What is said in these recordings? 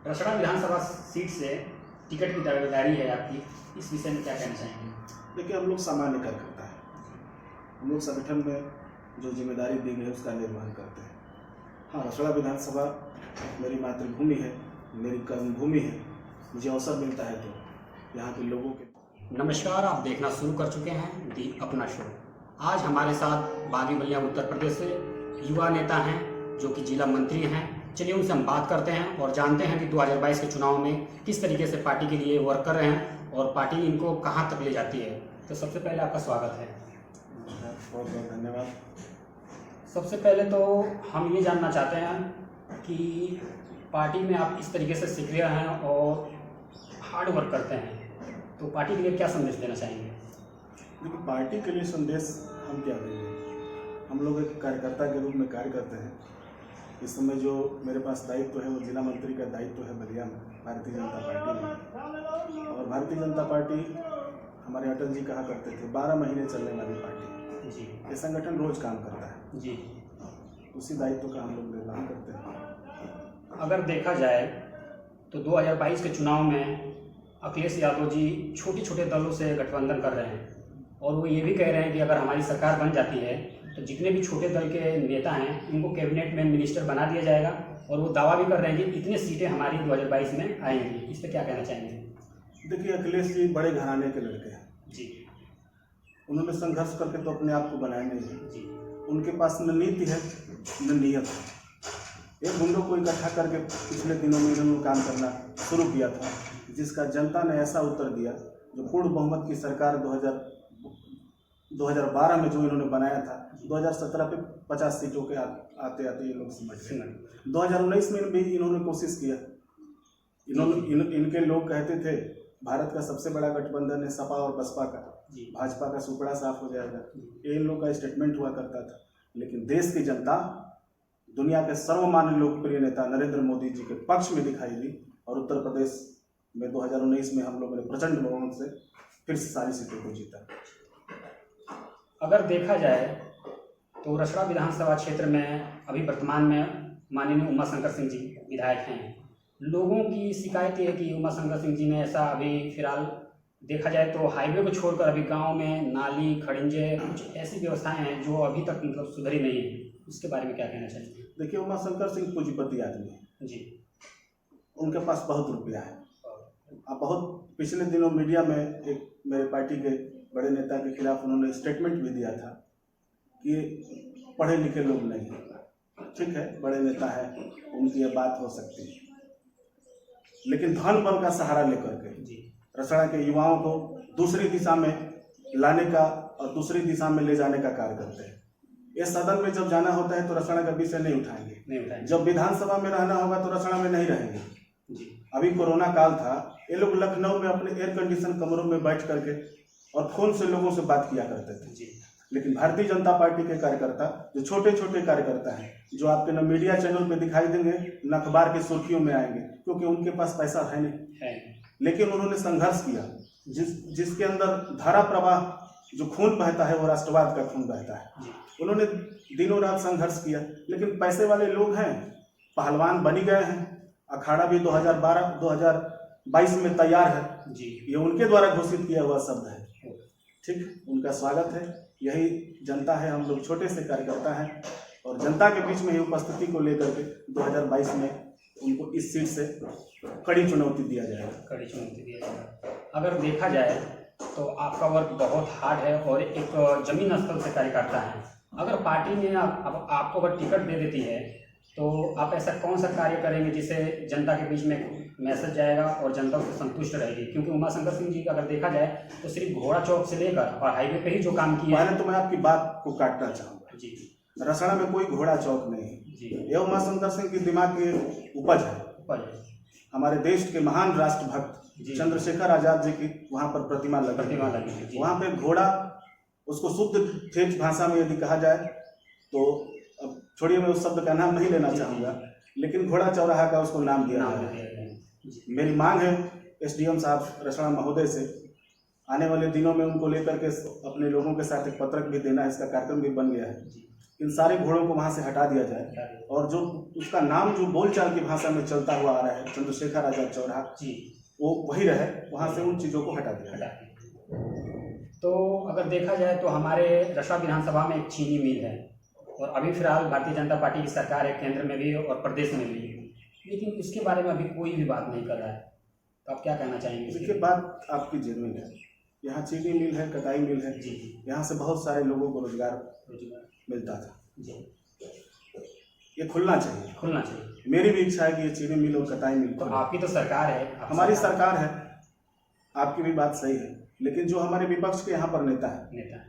रसड़ा विधानसभा seat से ticket की दावेदारी है आपकी, इस विषय में क्या कहना चाहेंगे? देखिए, हम लोग सामान्य कार्यकर्ता है। हम लोग संगठन में जो जिम्मेदारी दी गई है उसका निर्वहन करते हैं। हाँ, रसड़ा विधानसभा मेरी मातृभूमि है, मेरी कर्मभूमि है। मुझे अवसर मिलता है तो यहाँ के लोगों के। नमस्कार, आप देखना शुरू कर चुके हैं दी अपना शो। आज हमारे साथ बागी बलिया उत्तर प्रदेश से युवा नेता हैं जो कि जिला मंत्री हैं। चलिए उनसे हम बात करते हैं और जानते हैं कि 2022 के चुनाव में किस तरीके से पार्टी के लिए वर्क कर रहे हैं और पार्टी इनको कहां तक ले जाती है। तो सबसे पहले आपका स्वागत है। बहुत बहुत धन्यवाद। सबसे पहले तो हम ये जानना चाहते हैं कि पार्टी में आप इस तरीके से सक्रिय हैं और हार्ड वर्क करते हैं, तो पार्टी के लिए क्या संदेश देना चाहेंगे? देखिए, पार्टी के लिए संदेश हम क्या देंगे। हम लोग एक कार्यकर्ता के रूप में कार्य करते हैं। इस समय जो मेरे पास दायित्व है वो जिला मंत्री का दायित्व है बलिया में, भारतीय जनता पार्टी में। और भारतीय जनता पार्टी, हमारे अटल जी कहा करते थे, 12 महीने चलने वाली पार्टी जी। ये संगठन रोज काम करता है जी। उसी दायित्व का हम लोग निर्वहन करते हैं। अगर देखा जाए तो 2022 के चुनाव में अखिलेश यादव जी छोटे छोटे दलों से गठबंधन कर रहे हैं और वो ये भी कह रहे हैं कि अगर हमारी सरकार बन जाती है तो जितने भी छोटे दल के नेता हैं उनको कैबिनेट में मिनिस्टर बना दिया जाएगा। और वो दावा भी कर रहे हैं कि इतने सीटें हमारी 2022 में आएंगी। इस पर क्या कहना चाहेंगे? देखिए, अखिलेश जी बड़े घराने के लड़के हैं जी। उन्होंने संघर्ष करके तो अपने आप को बनाया नहीं है। जी। उनके पास न नीति है न नियत है। एक गुंडों को इकट्ठा करके पिछले दिनों में इन्होंने काम करना शुरू किया था, जिसका जनता ने ऐसा उत्तर दिया जो पूर्ण बहुमत की सरकार 2012 में जो इन्होंने बनाया था, 2017 पे 50 सीटों के आते आते ये लोग समझ गए। 2019 में भी इन्होंने कोशिश किया। इनके लोग कहते थे भारत का सबसे बड़ा गठबंधन है सपा और बसपा का, भाजपा का सुपड़ा साफ हो जाएगा, ये इन लोग का स्टेटमेंट हुआ करता था। लेकिन देश की जनता दुनिया के सर्वमान्य लोकप्रिय नेता नरेंद्र मोदी जी के पक्ष में दिखाई दी और उत्तर प्रदेश में 2019 में हम लोगों ने प्रचंड बहुमत से फिर से सारी सीटों को जीता। अगर देखा जाए तो रसड़ा विधानसभा क्षेत्र में अभी वर्तमान में माननीय उमा शंकर सिंह जी विधायक हैं। लोगों की शिकायत ये है कि उमा शंकर सिंह जी ने ऐसा अभी फिलहाल देखा जाए तो हाईवे को छोड़कर अभी गांव में नाली खड़िंजे कुछ ऐसी व्यवस्थाएं हैं जो अभी तक मतलब सुधरी नहीं है। उसके बारे में क्या कहना चाहिए? देखिए, उमा शंकर सिंह पूंजीपति आदमी है जी। उनके पास बहुत रुपया है। अब बहुत पिछले दिनों मीडिया में एक मेरे पार्टी के बड़े नेता के खिलाफ उन्होंने स्टेटमेंट भी दिया था कि पढ़े लिखे लोग नहीं हैं। ठीक है, बड़े नेता है, उनकी यह बात हो सकती है, लेकिन धन बल का सहारा लेकर के रसड़ा के युवाओं को दूसरी दिशा में लाने का और दूसरी दिशा में ले जाने का कार्य करते हैं। इस सदन में जब जाना होता है तो रसड़ा का विषय नहीं उठाएंगे। जब विधानसभा में रहना होगा तो रसड़ा में नहीं रहेंगे। अभी कोरोना काल था, ये लोग लखनऊ में अपने एयर कंडीशन कमरों में बैठ करके और फोन से लोगों से बात किया करते थे। लेकिन भारतीय जनता पार्टी के कार्यकर्ता, जो छोटे छोटे कार्यकर्ता हैं, जो आपके न मीडिया चैनल पे दिखाई देंगे न अखबार की सुर्खियों में आएंगे, क्योंकि उनके पास पैसा है नहीं, लेकिन उन्होंने संघर्ष किया। जिसके अंदर धारा प्रवाह जो खून बहता है वो राष्ट्रवाद का खून बहता है। उन्होंने दिनों रात संघर्ष किया, लेकिन पैसे वाले लोग हैं, पहलवान बनी गए हैं। अखाड़ा भी 2022 में तैयार है जी। ये उनके द्वारा घोषित किया हुआ शब्द है। ठीक, उनका स्वागत है। यही जनता है, हम लोग छोटे से कार्यकर्ता हैं और जनता के बीच में ही उपस्थिति को लेकर के 2022 में उनको इस सीट से कड़ी चुनौती दिया जाएगा। अगर देखा जाए तो आपका वर्क बहुत हार्ड है और एक जमीन स्तर से कार्य करता है। अगर पार्टी ने आपको अगर टिकट दे देती है तो आप ऐसा कौन सा कार्य करेंगे जिससे जनता के बीच में मैसेज जाएगा और जनता उससे संतुष्ट रहेगी? क्योंकि उमा शंकर सिंह जी का अगर देखा जाए तो सिर्फ घोड़ा चौक से लेकर और हाईवे पे ही जो काम किया है। पहले तो मैं आपकी बात को काटना चाहूँगा जी। रसड़ा में कोई घोड़ा चौक नहीं है। यह उमा शंकर सिंह की दिमाग की उपज है। हमारे देश के महान राष्ट्रभक्त चंद्रशेखर आजाद जी की वहाँ पर प्रतिमा लगी। वहाँ पे घोड़ा, उसको शुद्ध ठेठ भाषा में यदि कहा जाए तो, अब छोड़िए मैं उस शब्द का नाम नहीं लेना चाहूँगा, लेकिन घोड़ा चौराहा का उसको नाम दिया है। मेरी मांग है एसडीएम साहब रसड़ा महोदय से, आने वाले दिनों में उनको लेकर के अपने लोगों के साथ एक पत्रक भी देना है, इसका कार्यक्रम भी बन गया है। इन सारे घोड़ों को वहाँ से हटा दिया जाए और जो उसका नाम जो बोलचाल की भाषा में चलता हुआ आ रहा है चंद्रशेखर आजाद चौराहा जी, वो वही रहे, वहाँ से उन चीज़ों को हटा दिया जाए। तो अगर देखा जाए तो हमारे रसड़ा विधानसभा में एक चीनी मिल है और अभी फिलहाल भारतीय जनता पार्टी की सरकार है केंद्र में भी और प्रदेश में भी, लेकिन इसके बारे में अभी कोई भी बात नहीं कर रहा है, तो आप क्या कहना चाहेंगे? देखिए, बात आपकी जेन्युइन है। यहाँ चीनी मिल है, कटाई मिल है, जी, यहाँ से बहुत सारे लोगों को रोजगार मिलता था जी, ये खुलना चाहिए। खुलना चाहिए। मेरी भी इच्छा है कि ये चीनी मिल और कटाई मिल तो आपकी तो सरकार है, हमारी सरकार है, आपकी भी बात सही है, लेकिन जो हमारे विपक्ष के यहाँ पर नेता है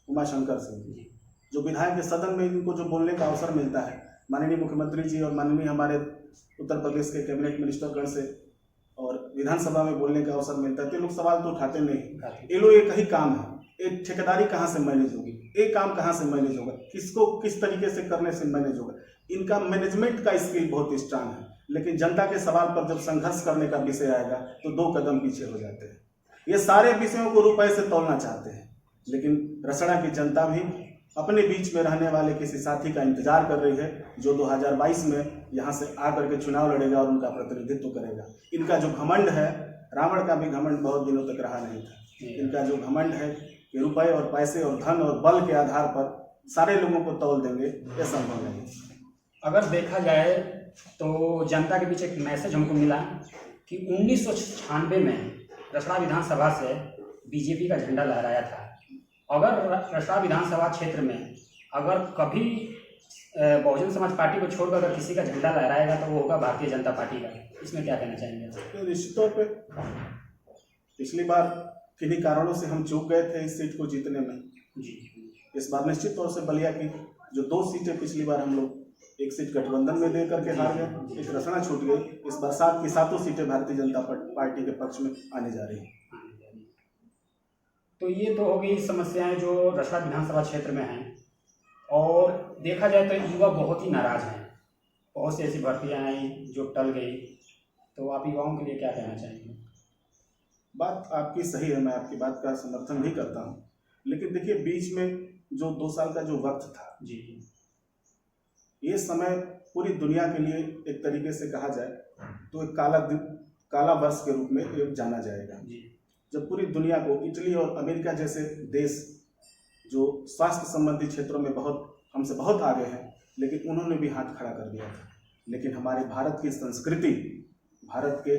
उमाशंकर सिंह जी, जो विधायक के सदन में इनको जो बोलने का अवसर मिलता है, माननीय मुख्यमंत्री जी और माननीय हमारे उत्तर प्रदेश के कैबिनेट मिनिस्टरगण से और विधानसभा में बोलने का अवसर मिलता है, तो लोग सवाल तो उठाते नहीं। ये लोग एक ही काम है, एक ठेकेदारी कहाँ से मैनेज होगी, एक काम कहाँ से मैनेज होगा, किसको किस तरीके से करने से मैनेज होगा। इनका मैनेजमेंट का स्किल बहुत स्ट्रांग है, लेकिन जनता के सवाल पर जब संघर्ष करने का विषय आएगा तो 2 कदम पीछे हो जाते हैं। ये सारे विषयों को रुपए से तोलना चाहते हैं, लेकिन रसड़ा की जनता भी अपने बीच में रहने वाले किसी साथी का इंतजार कर रही है जो 2022 में यहाँ से आकर के चुनाव लड़ेगा और उनका प्रतिनिधित्व करेगा। इनका जो घमंड है, रावण का भी घमंड बहुत दिनों तक रहा नहीं था। इनका जो घमंड है कि रुपए और पैसे और धन और बल के आधार पर सारे लोगों को तौल देंगे, यह संभव नहीं। अगर देखा जाए तो जनता के बीच एक मैसेज हमको मिला कि 1996 में रसड़ा विधानसभा से बीजेपी का झंडा लहराया था। अगर रसड़ा विधानसभा क्षेत्र में अगर कभी बहुजन समाज पार्टी को छोड़कर अगर किसी का झंडा लहराएगा तो वो होगा भारतीय जनता पार्टी का। इसमें क्या कहना चाहेंगे? तो निश्चित तौर पे पिछली बार किन्हीं कारणों से हम चूक गए थे इस सीट को जीतने में जी। इस बार निश्चित तौर से बलिया की जो 2 सीटें पिछली बार हम लोग एक सीट गठबंधन में दे करके हार गए, एक रसड़ा छूट गई, इस बार 7 की 7 सीटें भारतीय जनता पार्टी के पक्ष में आने जा रही हैं। तो ये तो हो गई समस्याएं जो रसड़ा विधानसभा क्षेत्र में हैं। और देखा जाए तो युवा बहुत ही नाराज हैं, बहुत सी ऐसी भर्तियाँ आई जो टल गई, तो आप युवाओं के लिए क्या कहना चाहेंगे? बात आपकी सही है, मैं आपकी बात का समर्थन भी करता हूँ, लेकिन देखिए बीच में जो 2 साल का जो वक्त था जी, ये समय पूरी दुनिया के लिए एक तरीके से कहा जाए तो एक काला वर्ष के रूप में जाना जाएगा जी। जब पूरी दुनिया को इटली और अमेरिका जैसे देश जो स्वास्थ्य संबंधी क्षेत्रों में हमसे बहुत आगे हैं, लेकिन उन्होंने भी हाथ खड़ा कर दिया था। लेकिन हमारे भारत की संस्कृति, भारत के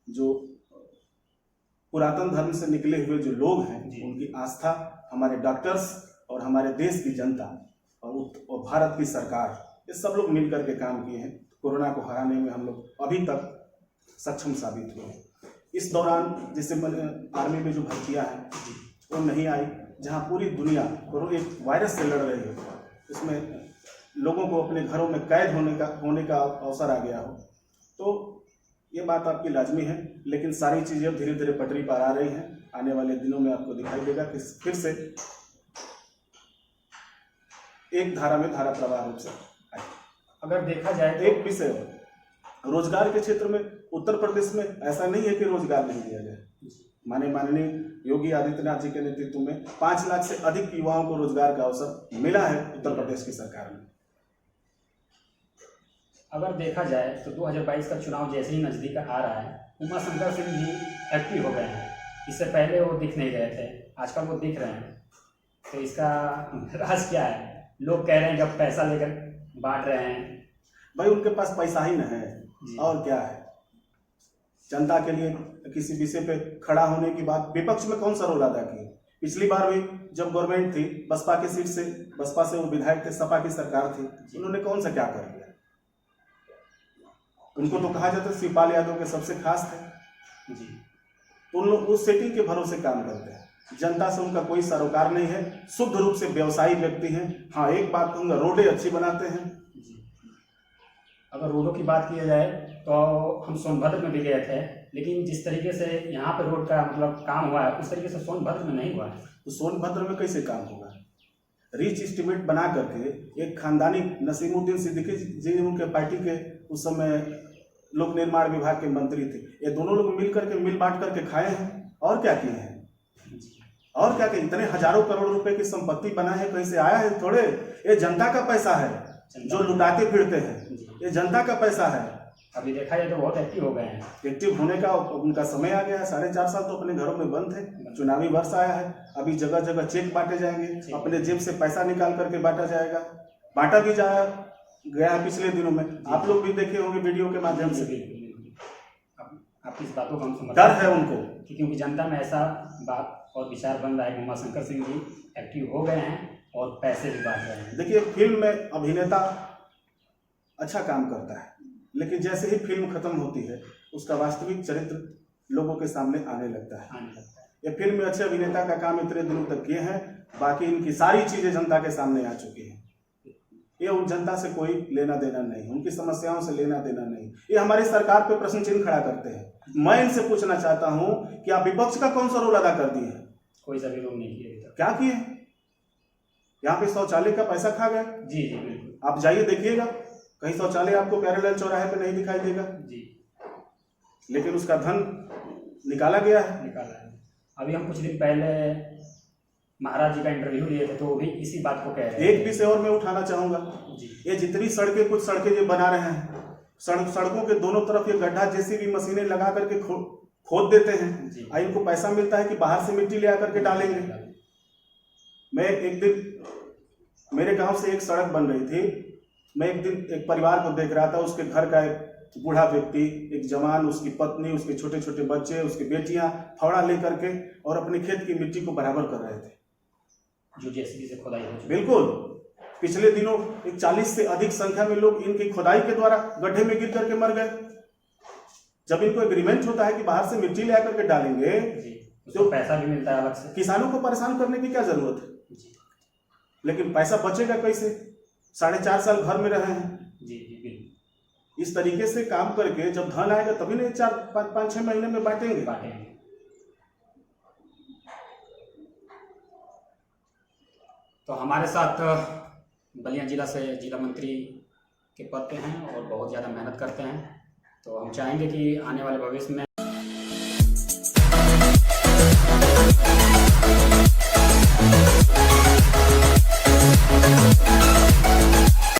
जो पुरातन धर्म से निकले हुए जो लोग हैं, उनकी आस्था, हमारे डॉक्टर्स और हमारे देश की जनता और भारत की सरकार, ये सब लोग मिलकर के काम किए हैं। कोरोना को हराने में हम लोग अभी तक सक्षम साबित हुए हैं। इस दौरान जैसे आर्मी में जो भर्तियाँ हैं वो नहीं आई, जहाँ पूरी दुनिया एक वायरस से लड़ रही है, उसमें लोगों को अपने घरों में कैद होने का अवसर आ गया हो, तो ये बात आपकी लाजमी है। लेकिन सारी चीज़ें अब धीरे धीरे पटरी पर आ रही हैं। आने वाले दिनों में आपको दिखाई देगा कि फिर से एक धारा में धारा प्रवाह रूप से आए। अगर देखा जाए तो एक विषय और रोजगार के क्षेत्र में उत्तर प्रदेश में ऐसा नहीं है कि रोजगार नहीं दिया जाए। माननीय योगी आदित्यनाथ जी के नेतृत्व में 5 लाख से अधिक युवाओं को रोजगार का अवसर मिला है उत्तर प्रदेश की सरकार में। अगर देखा जाए तो 2022 का चुनाव जैसे ही नज़दीक आ रहा है, उमाशंकर सिंह जी एक्टिव हो गए हैं। इससे पहले वो दिख नहीं रहे थे, आजकल वो दिख रहे हैं, तो इसका राज क्या है? लोग कह रहे हैं कि अब पैसा लेकर बांट रहे हैं। भाई उनके पास पैसा ही न है और क्या है। जनता के लिए किसी विषय पे खड़ा होने की बात विपक्ष में कौन सा रोल अदा किए? पिछली बार भी जब गवर्नमेंट थी, बसपा की सीट से, बसपा से वो विधायक थे, सपा की सरकार थी, उन्होंने कौन सा क्या कर दिया? उनको तो कहा जाता है शिवपाल यादव के सबसे खास थे जी। उन लोग उस सेटिंग के भरोसे काम करते हैं, जनता से उनका कोई सरोकार नहीं है, शुद्ध रूप से व्यवसायी व्यक्ति हैं। हाँ, एक बात कहूँगा, रोडें अच्छी बनाते हैं। अगर रोडों की बात की जाए तो हम सोनभद्र में भी गए थे, लेकिन जिस तरीके से यहाँ पर रोड का मतलब काम हुआ है उस तरीके से सोनभद्र में नहीं हुआ है। तो सोनभद्र में कैसे काम होगा? रिच एस्टीमेट बना करके एक खानदानी नसीमुद्दीन सिद्दीकी जी उनके पार्टी के उस समय लोक निर्माण विभाग के मंत्री थे, ये दोनों लोग मिल बांट करके खाए हैं और क्या किए हैं। और क्या कि इतने हजारों करोड़ रुपए की संपत्ति बना है, कहीं से आया है थोड़े, ये जनता का पैसा है जो लुटाते फिरते हैं, ये जनता का पैसा है। अभी देखा जाए तो बहुत एक्टिव हो गए हैं। एक्टिव होने का उनका समय आ गया है। 4.5 साल तो अपने घरों में बंद थे, चुनावी वर्ष आया है, अभी जगह जगह चेक बांटे जाएंगे, अपने जेब से पैसा निकाल करके बांटा जाएगा, बांटा भी गया है पिछले दिनों में, आप लोग भी देखे होंगे वीडियो के माध्यम से। आप इस बातों का हम समझते डर है उनको, क्योंकि जनता में ऐसा बात और विचार बन रहा है कि उमाशंकर सिंह जी एक्टिव हो गए हैं और पैसे भी बांट रहे हैं। देखिए, फिल्म में अभिनेता अच्छा काम करता है, लेकिन जैसे ही फिल्म खत्म होती है उसका वास्तविक चरित्र लोगों के सामने आने लगता है। ये फिल्म में अच्छे अभिनेता का काम इतने दिनों तक किए हैं, बाकी इनकी सारी चीजें जनता के सामने आ चुकी हैं। ये उन जनता से कोई लेना देना नहीं, उनकी समस्याओं से लेना देना नहीं, ये हमारी सरकार पे प्रश्न चिन्ह खड़ा करते हैं। मैं इनसे पूछना चाहता हूं कि आप विपक्ष का कौन सा रोल अदा कर दिए? कोई सा भी रोल नहीं किया। क्या किए? यहाँ पे शौचालय का पैसा खा गए। जी बिल्कुल, आप जाइए देखिएगा, कहीं शौचालय आपको पैरेलल चौराहे पे नहीं दिखाई देगा जी, लेकिन उसका धन निकाला गया है। निकाला है। अभी हम कुछ दिन पहले महाराज जी का इंटरव्यू लिए थे, तो वो भी इसी बात को कह रहे हैं। एक विषय और मैं उठाना चाहूंगा, ये जितनी सड़कें, कुछ सड़कें जो बना रहे हैं, सड़कों के दोनों तरफ ये गड्ढा जैसी भी मशीनें लगा करके खोद देते हैं, और इनको पैसा मिलता है कि बाहर से मिट्टी ले आकर के डालेंगे। मैं एक दिन, मेरे गांव से एक सड़क बन रही थी, मैं एक दिन एक परिवार को देख रहा था, उसके घर का एक बूढ़ा व्यक्ति, एक जवान, उसकी पत्नी, उसके छोटे छोटे बच्चे, उसकी बेटियां फावड़ा लेकर के और अपने खेत की मिट्टी को बराबर कर रहे थे, जो जेसीबी से खुदाई हो चुकी। बिल्कुल। पिछले दिनों 40 से अधिक संख्या में लोग इनकी खुदाई के द्वारा गड्ढे में गिर करके मर गए। जब इनको एग्रीमेंट होता है कि बाहर से मिट्टी ले आकर के डालेंगे, तो पैसा भी मिलता है अलग से, किसानों को परेशान करने की क्या जरूरत है? लेकिन पैसा बचेगा कैसे? 4.5 साल घर में रहे हैं। जी बिल्कुल। इस तरीके से काम करके जब धन आएगा तभी नहीं 4-5-6 महीने में बांटेंगे। तो हमारे साथ बलिया जिला से जिला मंत्री के पद पे हैं और बहुत ज़्यादा मेहनत करते हैं, तो हम चाहेंगे कि आने वाले भविष्य में